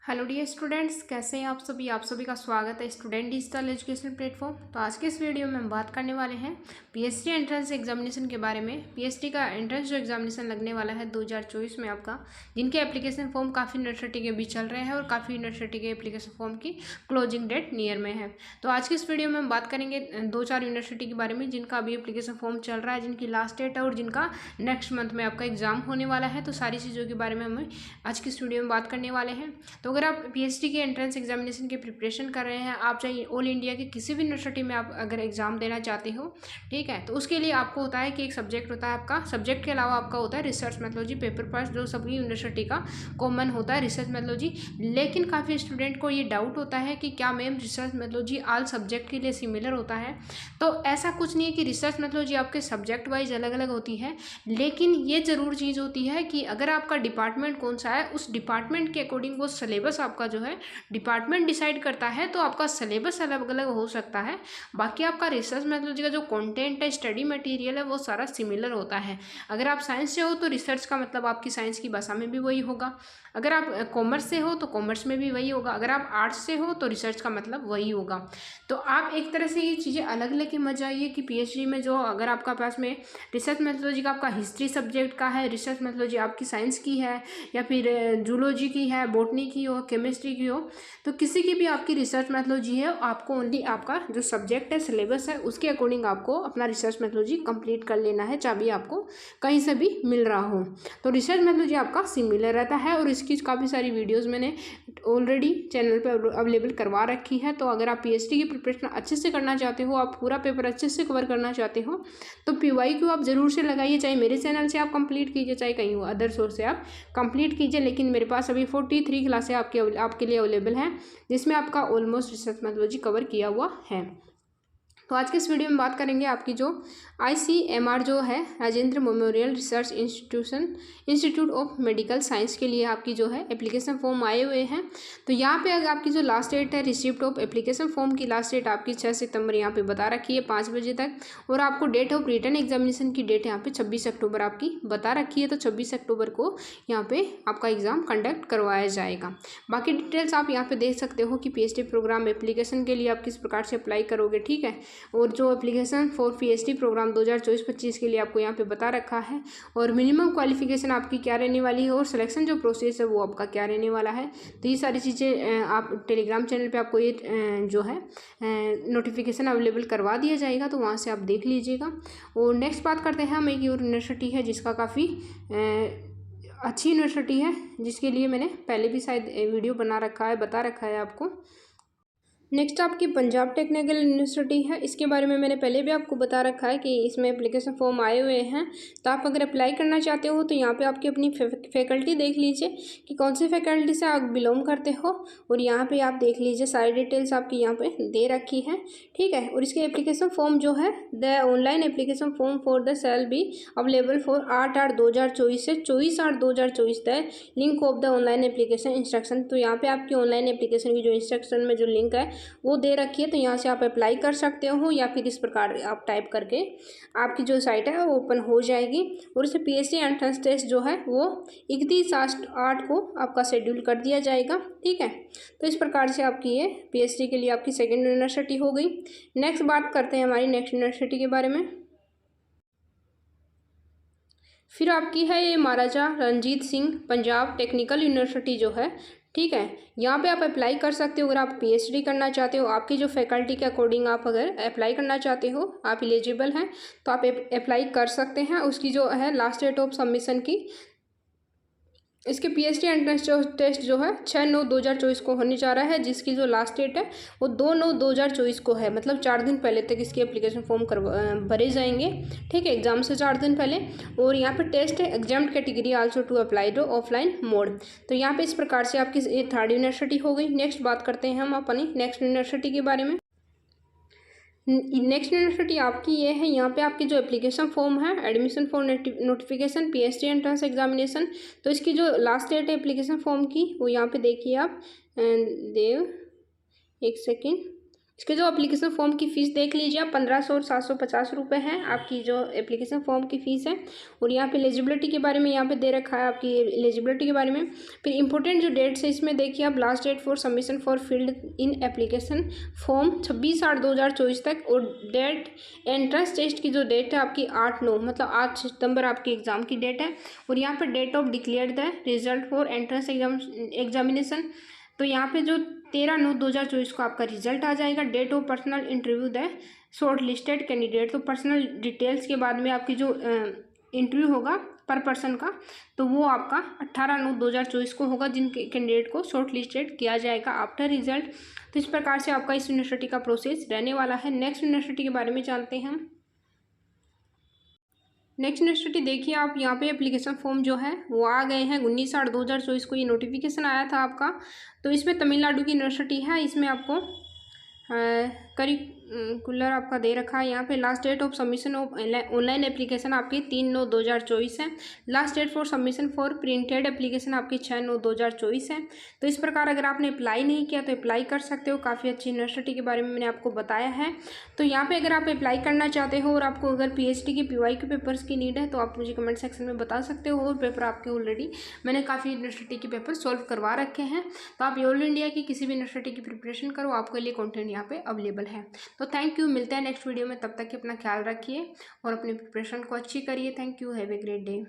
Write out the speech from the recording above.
Hello dear students, कैसे हैं आप सभी का स्वागत है स्टूडेंट डिजिटल एजुकेशन प्लेटफॉर्म। तो आज के इस वीडियो में हम बात करने वाले हैं पीएचडी एंट्रेंस एग्जामिनेशन के बारे में। पीएचडी का एंट्रेंस जो एग्जामिनेशन लगने वाला है 2024 में आपका, जिनके एप्लीकेशन फॉर्म काफ़ी यूनिवर्सिटी के बीच चल रहे हैं और काफ़ी यूनिवर्सिटी के एप्लीकेशन फॉर्म की क्लोजिंग डेट नियर में है। तो आज की इस वीडियो में हम बात करेंगे 2-4 यूनिवर्सिटी के बारे में जिनका अभी एप्लीकेशन फॉर्म चल रहा है, जिनकी लास्ट डेट है और जिनका नेक्स्ट मंथ में आपका एग्जाम होने वाला है। तो सारी चीज़ों के बारे में हम आज की इस वीडियो में बात करने वाले हैं। तो अगर आप पीएचडी के एंट्रेंस एग्जामिनेशन की प्रिपरेशन कर रहे हैं, आप चाहे ऑल इंडिया के किसी भी यूनिवर्सिटी में आप अगर एग्जाम देना चाहते हो, ठीक है, तो उसके लिए आपको होता है कि एक सब्जेक्ट होता है आपका, सब्जेक्ट के अलावा आपका होता है रिसर्च मैथोलॉजी पेपर फर्स्ट, जो सभी यूनिवर्सिटी का कॉमन होता है रिसर्च मैथोलॉजी। लेकिन काफ़ी स्टूडेंट को ये डाउट होता है कि क्या ma'am research methodology all subject के लिए सिमिलर होता है। तो ऐसा कुछ नहीं है कि रिसर्च मैथोलॉजी आपके सब्जेक्ट वाइज अलग अलग होती है, लेकिन ये ज़रूर चीज़ होती है कि अगर आपका डिपार्टमेंट कौन सा है, उस डिपार्टमेंट के अकॉर्डिंग वो सिलेबस आपका जो है डिपार्टमेंट डिसाइड करता है, तो आपका सिलेबस अलग अलग हो सकता है। बाकी आपका रिसर्च मैथोलॉजी का जो कंटेंट है, स्टडी मटेरियल है, वो सारा सिमिलर होता है। अगर आप साइंस से हो तो रिसर्च का मतलब आपकी साइंस की भाषा में भी वही होगा, अगर आप कॉमर्स से हो तो कॉमर्स में भी वही होगा, अगर आप आर्ट्स से हो तो रिसर्च का मतलब वही होगा। तो आप एक तरह से ये चीज़ें अलग लेके मत जाइए कि पीएचडी में जो अगर आपका पास में रिसर्च मैथोलॉजी का आपका हिस्ट्री सब्जेक्ट का है, रिसर्च मैथोलॉजी आपकी साइंस की है, या फिर जूलॉजी की है, बॉटनी की हो, केमिस्ट्री की हो, तो किसी की भी आपकी रिसर्च मैथोलॉजी है, आपको ओनली आपका जो सब्जेक्ट है, सिलेबस है, उसके अकॉर्डिंग आपको अपना रिसर्च मैथोलॉजी कंप्लीट कर लेना है, चाहे भी आपको कहीं से भी मिल रहा हो। तो रिसर्च मैथोलॉजी आपका सिमिलर रहता है और इसकी काफ़ी सारी वीडियोज़ मैंने ऑलरेडी चैनल पर अवेलेबल करवा रखी है। तो अगर आप पीएचडी की प्रिपरेशन अच्छे से करना चाहते हो, आप पूरा पेपर अच्छे से कवर करना चाहते हो, तो पीवाईक्यू आप ज़रूर से लगाइए, चाहे मेरे चैनल से आप कंप्लीट कीजिए, चाहे कहीं अदर सोर्स से आप कंप्लीट कीजिए। लेकिन मेरे पास अभी 43 क्लासें आपके लिए अवेलेबल हैं, जिसमें आपका ऑलमोस्ट रिसर्च मैथोलॉजी कवर किया हुआ है। तो आज के इस वीडियो में बात करेंगे आपकी जो ICMR जो है, Rajendra memorial research institute of medical science के लिए आपकी जो है एप्लीकेशन फॉर्म आए हुए हैं। तो यहाँ पे अगर आपकी जो लास्ट डेट है रिसिप्ट ऑफ एप्लीकेशन फॉर्म की, लास्ट डेट आपकी 6 सितंबर यहाँ पे बता रखी है 5 बजे तक, और आपको डेट ऑफ रिटर्न एग्जामिनेशन की डेट यहाँ पे 26 अक्टूबर आपकी बता रखी है। तो 26 अक्टूबर को यहाँ पे आपका एग्ज़ाम कंडक्ट करवाया जाएगा। बाकी डिटेल्स आप यहाँ पे देख सकते हो कि पीएचडी प्रोग्राम एप्लीकेशन के लिए आप किस प्रकार से अप्लाई करोगे, ठीक है, और जो एप्लीकेशन फॉर पीएचडी प्रोग्राम 2024-25 के लिए आपको यहाँ पे बता रखा है, और मिनिमम क्वालिफिकेशन आपकी क्या रहने वाली है, और सिलेक्शन जो प्रोसेस है वो आपका क्या रहने वाला है। तो ये सारी चीज़ें आप टेलीग्राम चैनल पे आपको ये जो है नोटिफिकेशन अवेलेबल करवा दिया जाएगा, तो वहाँ से आप देख लीजिएगा। और नेक्स्ट बात करते हैं हम एक यूनिवर्सिटी है जिसका काफ़ी अच्छी यूनिवर्सिटी है, जिसके लिए मैंने पहले भी शायद वीडियो बना रखा है, बता रखा है आपको। नेक्स्ट आपकी पंजाब टेक्निकल यूनिवर्सिटी है, इसके बारे में मैंने पहले भी आपको बता रखा है कि इसमें एप्लीकेशन फॉर्म आए हुए हैं। तो आप अगर अप्लाई करना चाहते हो तो यहाँ पे आपकी अपनी फैकल्टी देख लीजिए कि कौन सी फैकल्टी से आप बिलोंग करते हो, और यहाँ पे आप देख लीजिए सारी डिटेल्स आपकी यहाँ पे दे रखी है, ठीक है। और इसके एप्लीकेशन फॉर्म जो है, the online application form for the shall be available for 8/8/2024 से 24/8/2024 तक, link of the online application instruction. तो यहाँ पे आपकी ऑनलाइन एप्लीकेशन की जो इंस्ट्रक्शन में जो लिंक है वो दे रखी है, तो यहाँ से आप अप्लाई कर सकते हो, या फिर इस प्रकार आप टाइप करके आपकी जो साइट है वो ओपन हो जाएगी। और इसे पीएचडी एंट्रेंस टेस्ट जो है वो 31/8 को आपका शेड्यूल कर दिया जाएगा, ठीक है। तो इस प्रकार से आपकी ये पीएचडी के लिए आपकी सेकेंड यूनिवर्सिटी हो गई। नेक्स्ट बात करते हैं हमारी नेक्स्ट यूनिवर्सिटी के बारे में। फिर आपकी है ये महाराजा रणजीत सिंह पंजाब टेक्निकल यूनिवर्सिटी जो है, ठीक है। यहाँ पे आप अप्लाई कर सकते हो अगर आप पीएचडी करना चाहते हो, आपकी जो फैकल्टी के अकॉर्डिंग आप अगर अप्लाई करना चाहते हो, आप एलिजिबल हैं तो आप अप्लाई कर सकते हैं। उसकी जो है लास्ट डेट ऑफ सबमिशन की, इसके पीएचडी एंट्रेंस टेस्ट जो है 6/9/2024 को होने जा रहा है, जिसकी जो लास्ट डेट है वो 2/9/2024 को है, मतलब 4 दिन पहले तक इसकी एप्लीकेशन फॉर्म भरे जाएंगे, ठीक है, एग्जाम से 4 दिन पहले। और यहाँ पे टेस्ट है exempted category also to apply to offline mode. तो यहाँ पे इस प्रकार से आपकी थर्ड यूनिवर्सिटी हो गई। नेक्स्ट बात करते हैं हम अपनी नेक्स्ट यूनिवर्सिटी के बारे में। नेक्स्ट यूनिवर्सिटी आपकी ये है, यहाँ पे आपकी जो एप्लीकेशन फॉर्म है admission for notification PhD entrance examination, तो इसकी जो लास्ट डेट है एप्लीकेशन फॉर्म की वो यहाँ पे देखिए आप देव, एक सेकेंड, इसके जो एप्लीकेशन फॉर्म की फ़ीस देख लीजिए आप, 1500 और 750 रुपये है आपकी जो एप्लीकेशन फॉर्म की फ़ीस है। और यहाँ पे एलिजिबिलिटी के बारे में यहाँ पे दे रखा है आपकी एलिजिबिलिटी के बारे में। फिर इंपॉर्टेंट जो डेट्स है इसमें देखिए आप, last date for submission for filled in application form 26/8/2024 तक। और डेट एंट्रेंस टेस्ट की जो डेट है आपकी 8/9 मतलब 8 सितंबर आपकी एग्ज़ाम की डेट है। और यहाँ पर date of declare the result for entrance examination, तो यहाँ पे जो 13/9/2024 को आपका रिजल्ट आ जाएगा। Date of personal interview the shortlisted candidate, तो पर्सनल डिटेल्स के बाद में आपकी जो इंटरव्यू होगा पर पर्सन का, तो वो आपका 18/9/2024 को होगा, जिन कैंडिडेट को शॉर्ट लिस्टेड किया जाएगा आफ्टर रिजल्ट। तो इस प्रकार से आपका इस यूनिवर्सिटी का प्रोसेस रहने वाला है। नेक्स्ट यूनिवर्सिटी के बारे में जानते हैं हम। नेक्स्ट यूनिवर्सिटी देखिए आप, यहाँ पे एप्लीकेशन फॉर्म जो है वो आ गए हैं। 19/8/2024 को ये नोटिफिकेशन आया था आपका। तो इसमें तमिलनाडु की यूनिवर्सिटी है। इसमें आपको करिकुलर आपका दे रखा है यहाँ पे। Last date of submission of online application आपकी 3/9/2024 है। Last date for submission for printed application आपकी 6/9/2024 है। तो इस प्रकार अगर आपने अप्लाई नहीं किया तो अप्लाई कर सकते हो। काफ़ी अच्छी यूनिवर्सिटी के बारे में मैंने आपको बताया है। तो यहाँ पे अगर आप अप्लाई करना चाहते हो और आपको अगर PhD की PY के पेपर्स की नीड है तो आप मुझे कमेंट सेक्शन में बता सकते हो। और पेपर आपके ऑलरेडी मैंने काफ़ी यूनिवर्सिटी के पेपर सॉल्व करवा रखे हैं। तो आप ऑल इंडिया की किसी भी यूनिवर्सिटी की प्रिपरेशन करो, आपके लिए कंटेंट यहाँ पे अवेलेबल है। तो थैंक यू, मिलते हैं नेक्स्ट वीडियो में। तब तक अपना ख्याल रखिए और अपनी प्रिपरेशन को अच्छी करिए। Thank you, have a great day.